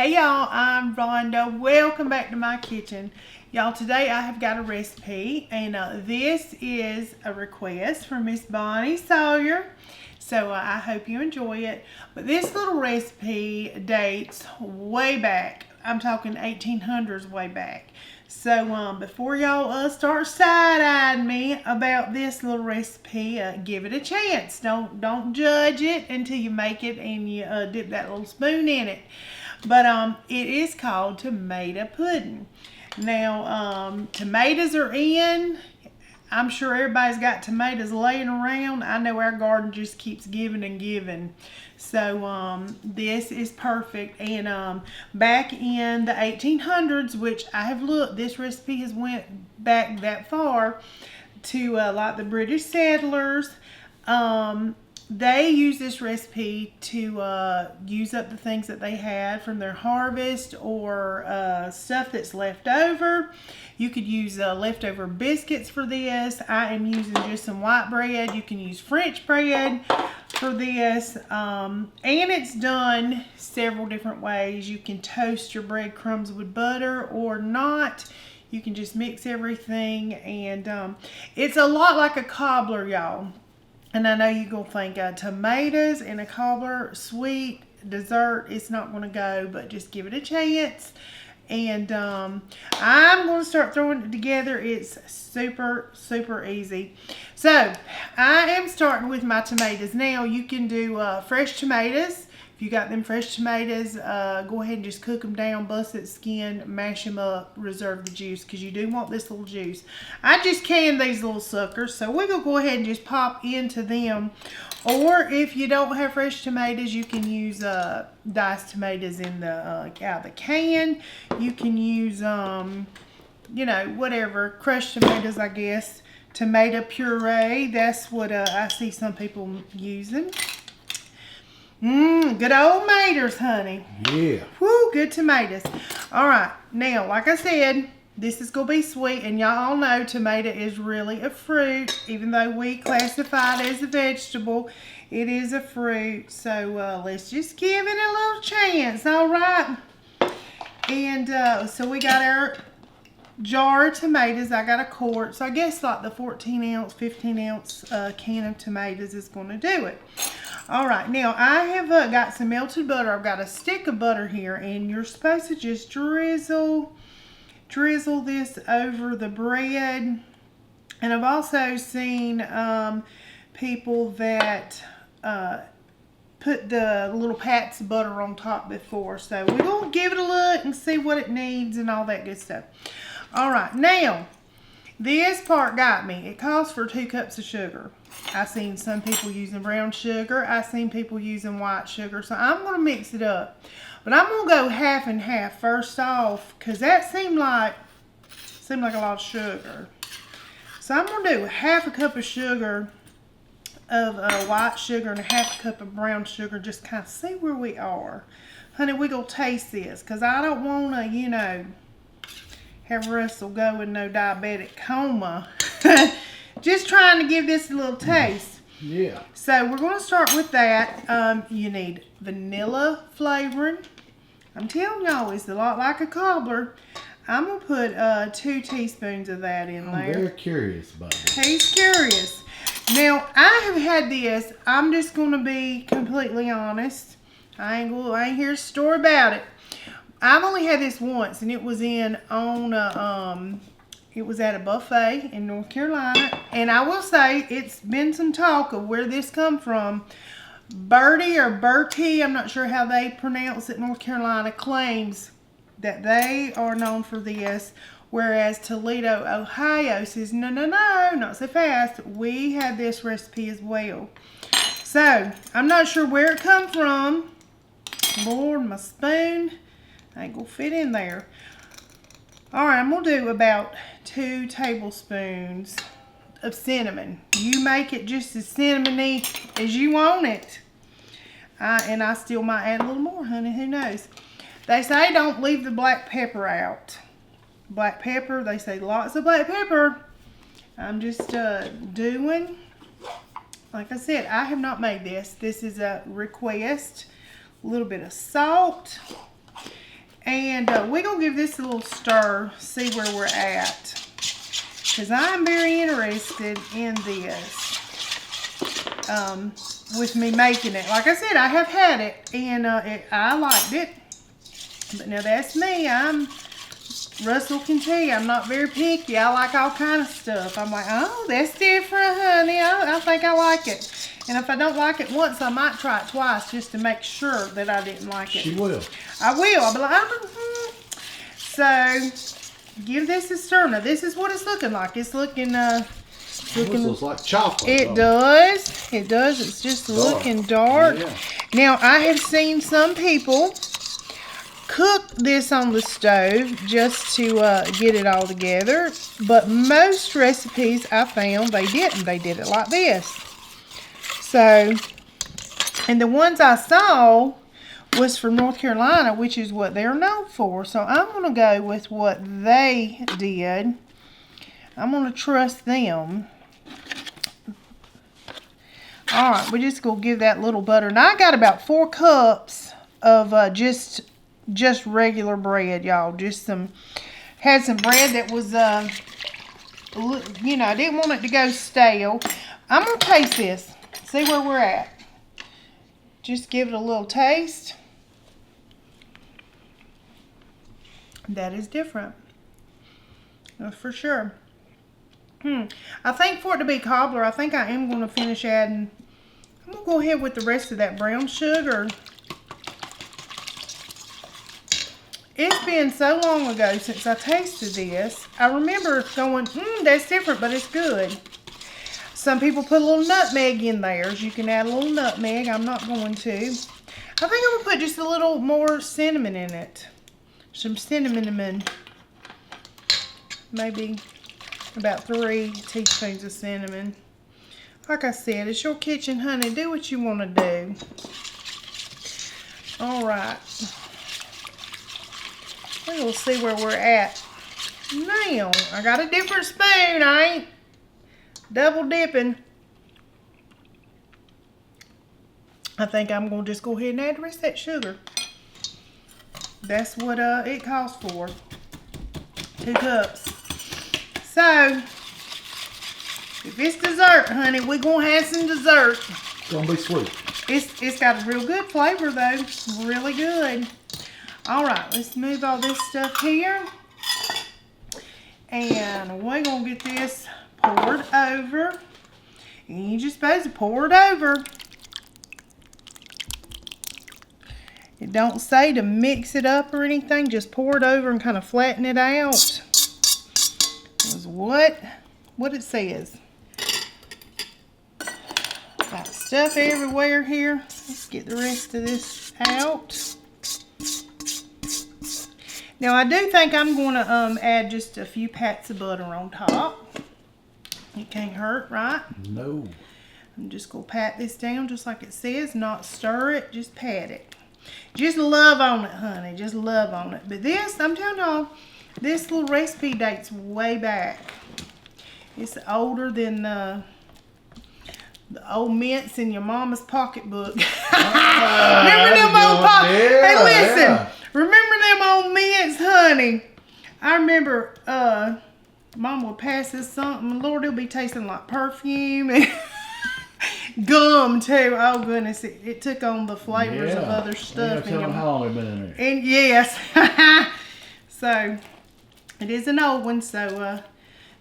Hey y'all, I'm Rhonda. Welcome back to my kitchen. Y'all, today I have got a recipe, and this is a request from Miss Bonnie Sawyer. So I hope you enjoy it. But this little recipe dates way back. I'm talking 1800s way back. So before y'all start side-eyeing me about this little recipe, give it a chance. Don't judge it until you make it and you dip that little spoon in it. But it is called tomato pudding. Now, tomatoes are in. I'm sure everybody's got tomatoes laying around. I know our garden just keeps giving and giving. So this is perfect. And back in the 1800s, which I have looked, this recipe has went back that far to like the British settlers. They use this recipe to use up the things that they had from their harvest or stuff that's left over. You could use leftover biscuits for this. I am using just some white bread. You can use French bread for this. And it's done several different ways. You can toast your breadcrumbs with butter or not. You can just mix everything. And it's a lot like a cobbler, y'all. And I know you're going to think tomatoes and a cobbler, sweet, dessert, it's not going to go, but just give it a chance. And I'm going to start throwing it together. It's super, super easy. So, I am starting with my tomatoes. Now, you can do fresh tomatoes. If you got them fresh tomatoes, go ahead and just cook them down, bust that skin, mash them up, reserve the juice, because you do want this little juice. I just canned these little suckers, so we're going to go ahead and just pop into them. Or if you don't have fresh tomatoes, you can use diced tomatoes in the out of the can. You can use, you know, whatever, crushed tomatoes, I guess. Tomato puree, that's what I see some people using. Good old maters, honey. Yeah. Woo, good tomatoes. All right, now, like I said, this is going to be sweet, and y'all all know tomato is really a fruit. Even though we classify it as a vegetable, it is a fruit. So let's just give it a little chance, all right? And so we got our jar of tomatoes. I got a quart, so I guess like the 14-ounce, 15-ounce can of tomatoes is going to do it. All right, now I have got some melted butter. I've got a stick of butter here, and you're supposed to just drizzle this over the bread. And I've also seen people that put the little pats of butter on top before. So we're going to give it a look and see what it needs and all that good stuff. All right, now this part got me. It calls for 2 cups of sugar. I've seen some people using brown sugar. I've seen people using white sugar. So I'm going to mix it up. But I'm going to go half and half first off, because that seemed like a lot of sugar. So I'm going to do half a cup of sugar of white sugar and a half a cup of brown sugar. Just kind of see where we are. Honey, we're going to taste this, because I don't want to, you know, have Russell go in no diabetic coma. Just trying to give this a little taste. Yeah. So we're going to start with that. You need vanilla flavoring. I'm telling y'all, it's a lot like a cobbler. I'm going to put 2 teaspoons of that in there. I'm very curious about it. He's curious. Now, I have had this. I'm just going to be completely honest. I ain't here to story about it. I've only had this once, and it was it was at a buffet in North Carolina. And I will say, it's been some talk of where this come from. Bertie or Bertie, I'm not sure how they pronounce it, North Carolina, claims that they are known for this. Whereas Toledo, Ohio says, no, not so fast. We had this recipe as well. So, I'm not sure where it come from. Lord, my spoon ain't gonna fit in there. All right, I'm gonna do about 2 tablespoons of cinnamon. You make it just as cinnamony as you want it. And I still might add a little more, honey, who knows. They say don't leave the black pepper out. Black pepper, they say lots of black pepper. I'm just doing, like I said, I have not made this. This is a request. A little bit of salt. And we're going to give this a little stir, see where we're at. Because I'm very interested in this. With me making it. Like I said, I have had it. And I liked it. But now that's me. Russell can tell you, I'm not very picky. I like all kind of stuff. I'm like, oh, that's different, honey. I think I like it. And if I don't like it once, I might try it twice just to make sure that I didn't like it. She will. I will. I'll be like, So, give this a stir. Now, this is what it's looking like. It's looking, This looks like chocolate. It does. It does. It's just looking dark. Yeah. Now, I have seen some people cook this on the stove just to get it all together, but most recipes I found they didn't. They did it like this. So, and the ones I saw was from North Carolina, which is what they're known for. So I'm going to go with what they did. I'm going to trust them. Alright, we're just going to give that little butter. Now I got about 4 cups of just regular bread, y'all. Had some bread that was, you know, I didn't want it to go stale. I'm going to taste this. See where we're at. Just give it a little taste. That is different. For sure. I think for it to be cobbler, I think I am going to finish adding, I'm going to go ahead with the rest of that brown sugar. It's been so long ago since I tasted this. I remember going, that's different, but it's good. Some people put a little nutmeg in theirs. You can add a little nutmeg. I'm not going to. I think I'm going to put just a little more cinnamon in it. Some cinnamon. Maybe about 3 teaspoons of cinnamon. Like I said, it's your kitchen, honey. Do what you want to do. Alright. We're going to see where we're at. Now, I got a different spoon. I ain't double dipping. I think I'm going to just go ahead and add the rest of that sugar. That's what it calls for. 2 cups. So, if it's dessert, honey, we're going to have some dessert. It's going to be sweet. It's got a real good flavor, though. Really good. Alright, let's move all this stuff here. And we're going to get this poured over. And you're just supposed to pour it over. It don't say to mix it up or anything. Just pour it over and kind of flatten it out. Is what it says. Got stuff everywhere here. Let's get the rest of this out. Now I do think I'm going to add just a few pats of butter on top. It can't hurt, right? No. I'm just going to pat this down just like it says. Not stir it, just pat it. Just love on it, honey. Just love on it. But this, I'm telling y'all, this little recipe dates way back. It's older than the old mints in your mama's pocketbook. Remember them old Hey, listen. Yeah. Remember them old mints, honey? I remember Mom would pass us something. Lord, it'll be tasting like perfume and gum too. Oh goodness, it took on the flavors of other stuff. Tell them how long they've been in there. And yes, so it is an old one. So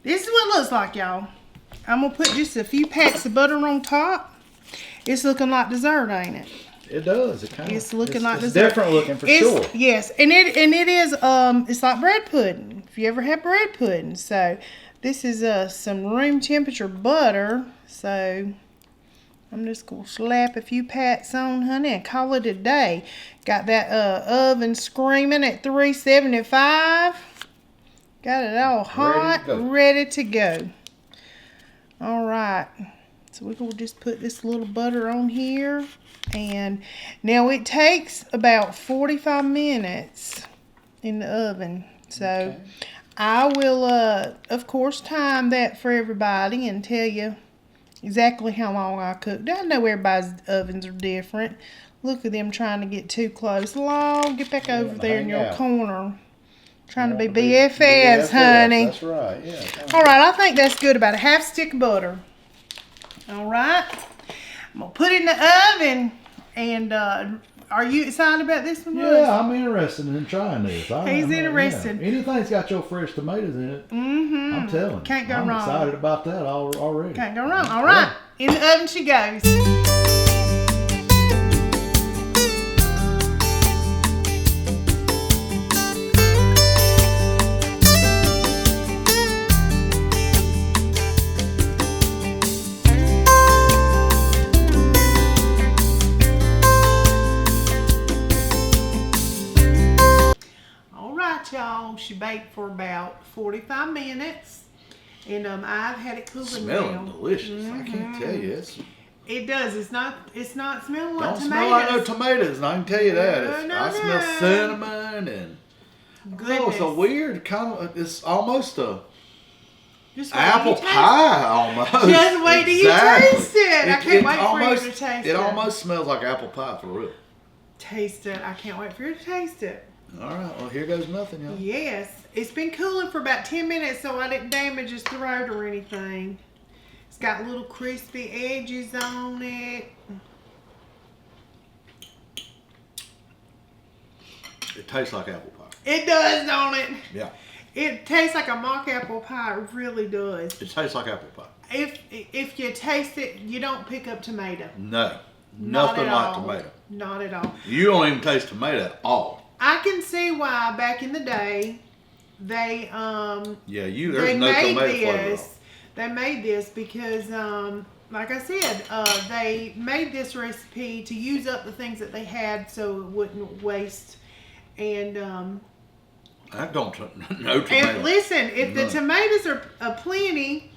this is what it looks like, y'all. I'm gonna put just a few pats of butter on top. It's looking like dessert, ain't it? It does. It's looking like it's dessert. Different looking for sure. Yes, and it is. It's like bread pudding. If you ever had bread pudding, so this is some room temperature butter. So I'm just gonna slap a few pats on, honey, and call it a day. Got that oven screaming at 375. Got it all hot, ready to go. All right. So we're going to just put this little butter on here. And now it takes about 45 minutes in the oven. So I will, of course, time that for everybody and tell you exactly how long I cooked. I know everybody's ovens are different. Look at them trying to get too close. Long, get back over there in your corner. Trying to be BFFs, honey. That's right, yeah. All right, I think that's good. About a half stick of butter. All right. I'm going to put it in the oven. And are you excited about this one, Russ? Yeah, I'm interested in trying this. He's interested. Yeah. Anything's got your fresh tomatoes in it. Mm-hmm. I'm telling you. Can't go wrong. I'm excited about that already. Can't go wrong. All right. Yeah. In the oven she goes. Y'all, she baked for about 45 minutes, and I've had it cooling Smelling down. delicious. I can't tell you. It does. It's not smelling like tomatoes. Don't smell like no tomatoes. I can tell you that. I smell cinnamon and it's a weird kind of. It's almost a apple pie almost. Just wait till you taste it. I can't wait for you to taste it. It almost smells like apple pie for real. Taste it. I can't wait for you to taste it. All right, well, here goes nothing, y'all. Yes. It's been cooling for about 10 minutes, so I didn't damage his throat or anything. It's got little crispy edges on it. It tastes like apple pie. It does, don't it? Yeah. It tastes like a mock apple pie. It really does. It tastes like apple pie. If you taste it, you don't pick up tomato. No. Nothing like tomato. Not at all. You don't even taste tomato at all. I can see why back in the day they there's no tomato flavor. They made this because like I said, they made this recipe to use up the things that they had so it wouldn't waste. And I don't no tomato. And listen, if the tomatoes are aplenty,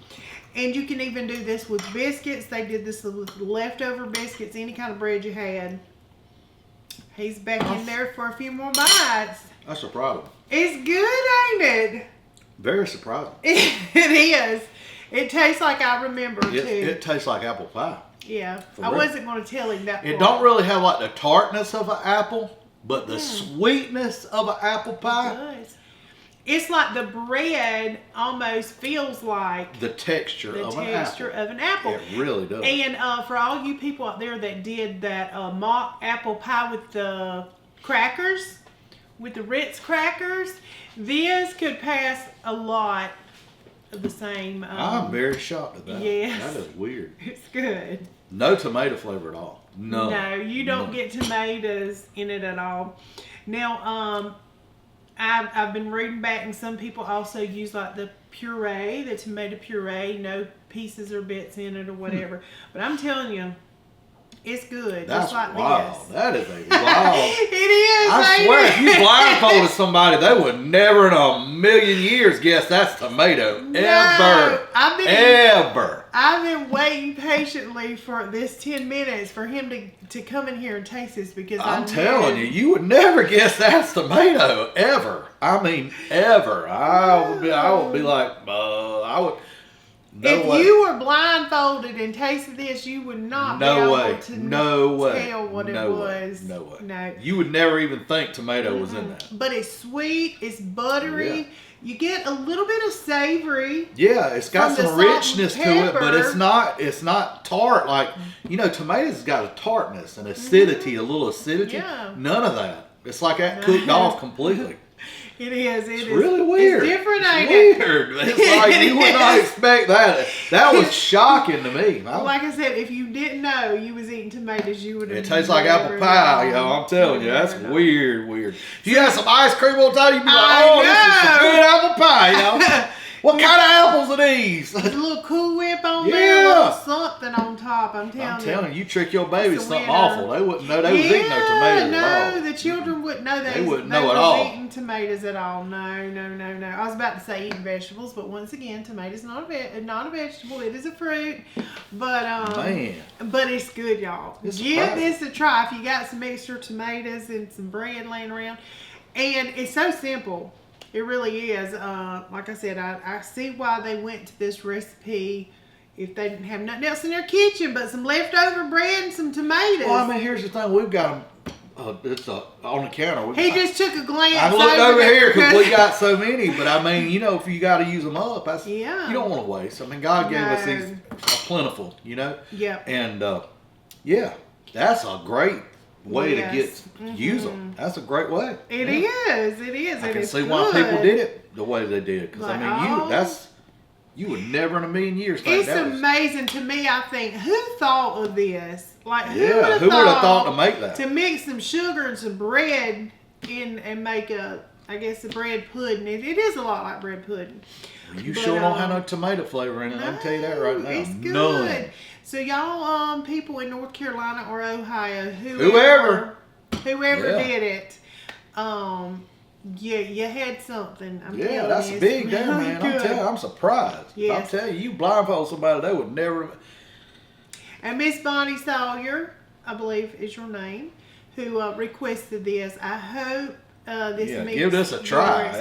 and you can even do this with biscuits. They did this with leftover biscuits, any kind of bread you had. He's back in there for a few more bites. That's surprising. It's good, ain't it? Very surprising. It is. It tastes like I remember, too. It tastes like apple pie. Yeah. I wasn't going to tell him that It don't really have like the tartness of an apple, but the sweetness of an apple pie. It does. It's like the bread almost feels like the texture of an apple. It really does. And for all you people out there that did that mock apple pie with the crackers, with the Ritz crackers, this could pass a lot of the same. I'm very shocked at that. Yes. That is weird. It's good. No tomato flavor at all. No. No, you don't get tomatoes in it at all. Now, I've been reading back, and some people also use like the puree, the tomato puree, no pieces or bits in it or whatever. But I'm telling you, it's good. That's just like wild. this. That is a wild. It is. I swear, if you blindfolded somebody, they would never in a million years guess that's tomato. No, Ever. Ever. I've been waiting patiently for this 10 minutes for him to come in here and taste this because I'm telling you would never guess that's tomato. Ever. I mean, ever. I would be like, I would. If you were blindfolded and tasted this, you would not be able to tell what it was. No way. No. You would never even think tomato was in that. But it's sweet. It's buttery. Yeah. You get a little bit of savory. Yeah, it's got some richness to it, but it's not tart. Like, tomatoes got a tartness, an acidity, a little acidity. Yeah. None of that. It's like that cooked off completely. It is. It's really weird. It's different, ain't it? Weird. It's like you would not expect that. That was shocking to me. Like I said, if you didn't know you was eating tomatoes, you would have. It tastes like apple pie, I'm telling you. That's weird. If you had some ice cream on top, you'd be like, this is some good apple pie, What kind of apples are these? A little Cool Whip on there, a little something on top. I'm telling you. You trick your baby something awful. They wouldn't know they was eating no tomatoes at all. No, the children wouldn't know they wouldn't know at all. Eating tomatoes at all. No. I was about to say eating vegetables, but once again, tomatoes not a vegetable. It is a fruit. But but it's good, y'all. Give this a try if you got some extra tomatoes and some bread laying around. And it's so simple. It really is. Like I said, I see why they went to this recipe if they didn't have nothing else in their kitchen but some leftover bread and some tomatoes. Well, I mean, here's the thing. We've got them. It's on the counter. He just took a glance. I looked over here because we got so many. But I mean, you know, if you got to use them up, that's you don't want to waste. I mean, God gave us these plentiful, you know. Yep. And yeah, that's a great way to get use them. That's a great way. It is. It is. I can see why people did it the way they did. Because I mean, you would never in a million years think it's amazing to me. I think who thought of this? Like who would have thought to make that? To mix some sugar and some bread in and make a bread pudding. It is a lot like bread pudding. You sure don't have no tomato flavor in it. I can tell you that right now. It's good. None. So y'all, people in North Carolina or Ohio, whoever did it, you had something. That's big there, man. I'm telling you, I'm surprised. Yes. I'm telling you, blindfold somebody, they would never. And Miss Bonnie Sawyer, I believe is your name, who requested this. I hope this meets give this a try.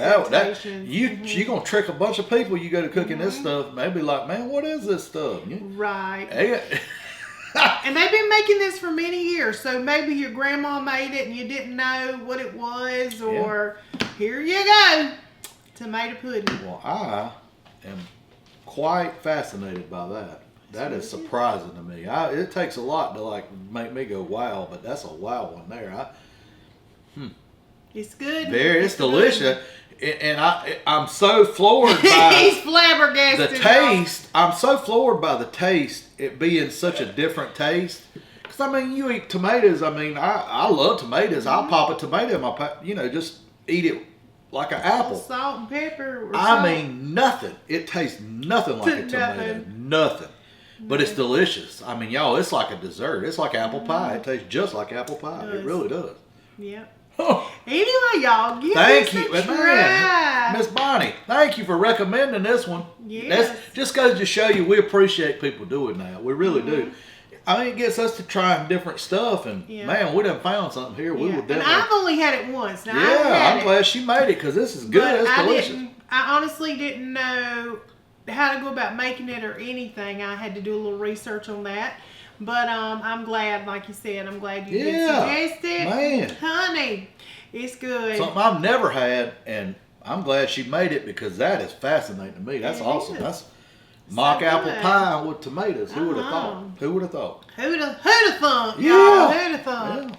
You're gonna trick a bunch of people. You go to cooking this stuff, maybe like, man, what is this stuff? Right. Hey. And they've been making this for many years, so maybe your grandma made it and you didn't know what it was, or here you go, tomato pudding. Well, I am quite fascinated by that. That is surprising to me. It takes a lot to like make me go wow, but that's a wow one there. It's good. It's delicious. And I'm so floored by he's flabbergasted. The taste. I'm so floored by the taste. It being such a different taste. Because I mean, you eat tomatoes. I mean, I love tomatoes. I'll pop a tomato in my, just eat it like an apple. Salt and pepper. I mean, nothing. It tastes nothing like a tomato. Nothing. But it's delicious. I mean, y'all, it's like a dessert. It's like apple pie. It tastes just like apple pie. It really does. Yeah. Oh. Anyway, y'all, thank you, man, Miss Bonnie. Thank you for recommending this one. Yes. That just goes to show you we appreciate people doing that. We really do. I mean, it gets us to trying different stuff, and man, we done found something here. We would definitely. And I've only had it once. Now, I'm glad she made it because this is good. It's delicious. I honestly didn't know how to go about making it or anything. I had to do a little research on that. But I'm glad, like you said, I'm glad you did suggest it. Man. Honey, it's good. Something I've never had, and I'm glad she made it because that is fascinating to me. That's awesome. That's mock apple pie with tomatoes. Who would have thought? Who would have thought? Who'd have thought? Y'all, who'd have thought? Yeah.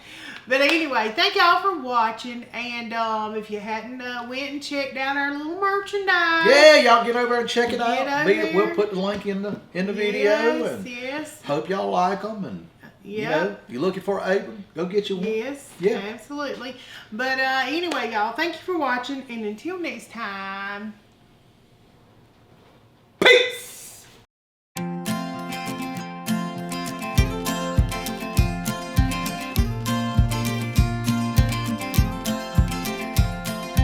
But anyway, thank y'all for watching. And if you hadn't went and checked out our little merchandise. Yeah, y'all get over and check it out. We'll put the link in the video. Yes. Hope y'all like them. And you're looking for an apron, go get you one. Yes, absolutely. But anyway, y'all, thank you for watching. And until next time.